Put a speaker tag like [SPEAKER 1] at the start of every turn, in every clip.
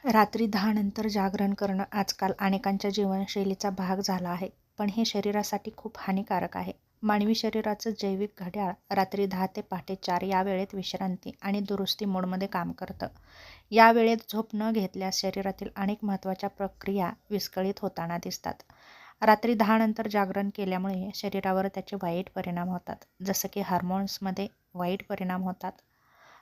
[SPEAKER 1] रात्री 10 नंतर जागरण करणं आजकाल अनेकांच्या जीवनशैलीचा भाग झाला आहे, पण हे शरीरासाठी खूप हानिकारक आहे. मानवी शरीराचं जैविक घड्याळ रात्री 10 ते पहाटे 4 या वेळेत विश्रांती आणि दुरुस्ती मोडमध्ये काम करतं. या वेळेत झोप न घेतल्यास शरीरातील अनेक महत्त्वाच्या प्रक्रिया विस्कळीत होताना दिसतात. रात्री 10 नंतर जागरण केल्यामुळे शरीरावर त्याचे वाईट परिणाम होतात, जसं की हार्मोन्समध्ये वाईट परिणाम होतात.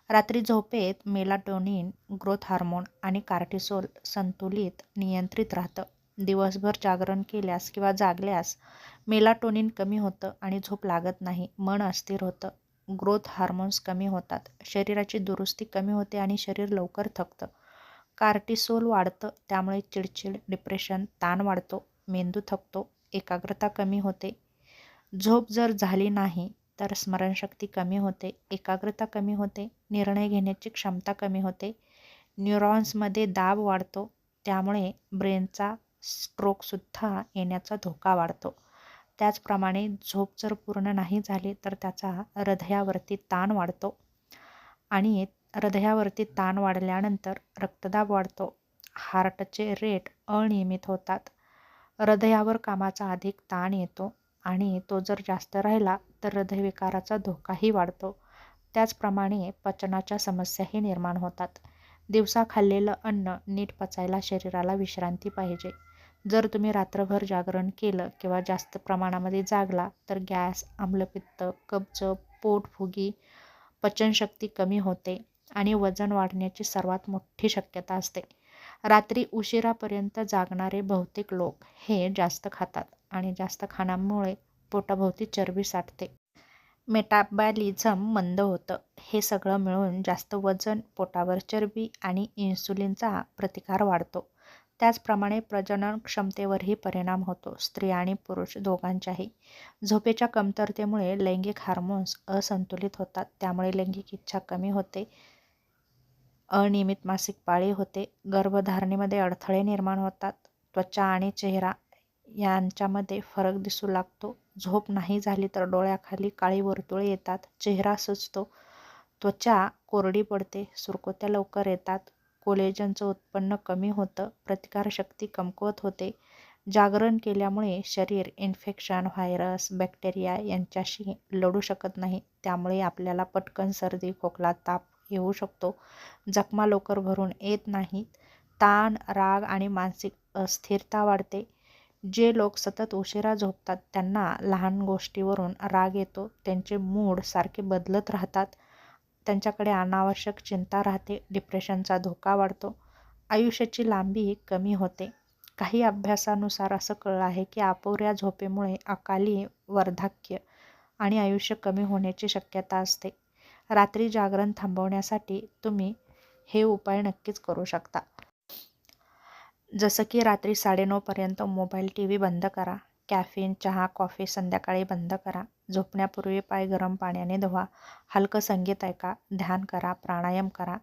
[SPEAKER 1] रात्री झोपेत मेलाटोनिन, ग्रोथ हार्मोन आणि कॉर्टिसोल संतुलित नियंत्रित राहतं. दिवसभर जागरण केल्यास किंवा जागल्यास मेलाटोनिन कमी होतं आणि झोप लागत नाही, मन अस्थिर होतं, ग्रोथ हार्मोन्स कमी होतात, शरीराची दुरुस्ती कमी होते आणि शरीर लवकर थकतं. कॉर्टिसोल वाढतं, त्यामुळे चिडचिड, डिप्रेशन, ताण वाढतो, मेंदू थकतो, एकाग्रता कमी होते. झोप जर झाली नाही तर स्मरणशक्ती कमी होते, एकाग्रता कमी होते, निर्णय घेण्याची क्षमता कमी होते, न्यूरॉन्समध्ये दाब वाढतो, त्यामुळे ब्रेनचा स्ट्रोकसुद्धा येण्याचा धोका वाढतो. त्याचप्रमाणे झोप जर पूर्ण नाही झाली तर त्याचा हृदयावरती ताण वाढतो आणि हृदयावरती ताण वाढल्यानंतर रक्तदाब वाढतो, हार्टचे रेट अनियमित होतात, हृदयावर कामाचा अधिक ताण येतो आणि तो जर जास्त राहिला तर हृदयविकाराचा धोकाही वाढतो. त्याचप्रमाणे पचनाच्या समस्याही निर्माण होतात. दिवसा खाल्लेलं अन्न नीट पचायला शरीराला विश्रांती पाहिजे. जर तुम्ही रात्रभर जागरण केलं किंवा जास्त प्रमाणामध्ये जागला तर गॅस, आम्लपित्त, कब्ज, पोटफुगी, पचनशक्ती कमी होते आणि वजन वाढण्याची सर्वात मोठी शक्यता असते. रात्री उशिरापर्यंत जागणारे बहुतेक लोक हे जास्त खातात आणि जास्त खाण्यामुळे पोटाभोवती चरबी साठते. मेटाबॉलिझम मंद होतं. हे सगळं मिळून जास्त वजन, पोटावर चरबी आणि इन्सुलिनचा प्रतिकार वाढतो. त्याचप्रमाणे प्रजनन क्षमतेवरही परिणाम होतो, स्त्री आणि पुरुष दोघांच्याही. झोपेच्या कमतरतेमुळे लैंगिक हार्मोन्स असंतुलित होतात, त्यामुळे लैंगिक इच्छा कमी होते, अनियमित मासिक पाळी होते, गर्भधारणेमध्ये अडथळे निर्माण होतात, त्वचा आणि चेहरा यांच्यामध्ये फरक दिसू लागतो. झोप नाही झाली तर डोळ्याखाली काळी वर्तुळे येतात, चेहरा सुजतो, त्वचा कोरडी पडते, सुरकुत्या लवकर येतात, कोलेजनचं उत्पन्न कमी होतं, प्रतिकारशक्ती कमकुवत होते. जागरण केल्यामुळे शरीर इन्फेक्शन, व्हायरस, बॅक्टेरिया यांच्याशी लढू शकत नाही, त्यामुळे आपल्याला पटकन सर्दी, खोकला, ताप येऊ शकतो, जखमा लवकर भरून येत नाहीत, ताण, राग आणि मानसिक अस्थिरता वाढते. जे लोक सतत उशिरा झोपतात त्यांना लहान गोष्टीवरून राग येतो, त्यांचे मूड सारखे बदलत राहतात, त्यांच्याकडे अनावश्यक चिंता राहते, डिप्रेशनचा धोका वाढतो, आयुष्याची लांबी कमी होते. काही अभ्यासानुसार असं कळलं आहे की अपुऱ्या झोपेमुळे अकाली वार्धक्य आणि आयुष्य कमी होण्याची शक्यता असते. रात्री जागरण थांबवण्यासाठी तुम्ही हे उपाय नक्कीच करू शकता. जसं की रात्री 9:30 पर्यंत मोबाईल, टीव्ही बंद करा. कॅफीन, चहा, कॉफी संध्याकाळी बंद करा. झोपण्यापूर्वी पाय गरम पाण्याने धुवा. हलकं संगीत ऐका, ध्यान करा, प्राणायाम करा.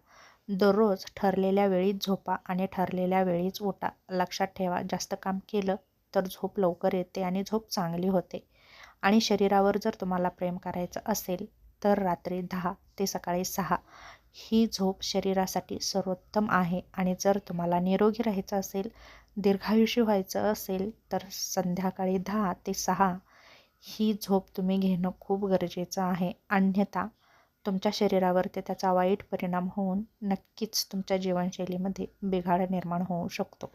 [SPEAKER 1] दररोज ठरलेल्या वेळीच झोपा आणि ठरलेल्या वेळीच उठा. लक्षात ठेवा, जास्त काम केलं तर झोप लवकर येते आणि झोप चांगली होते. आणि शरीरावर जर तुम्हाला प्रेम करायचं असेल तर रात्री 10 ते सकाळी 6 ही झोप शरीरासाठी सर्वोत्तम आहे. आणि जर तुम्हाला निरोगी राहायचं असेल, दीर्घायुषी व्हायचं असेल तर संध्याकाळी 10 ते 6 ही झोप तुम्ही घेणं खूप गरजेचं आहे. अन्यथा तुमच्या शरीरावरती त्याचा वाईट परिणाम होऊन नक्कीच तुमच्या जीवनशैलीमध्ये बिघाड निर्माण होऊ शकतो.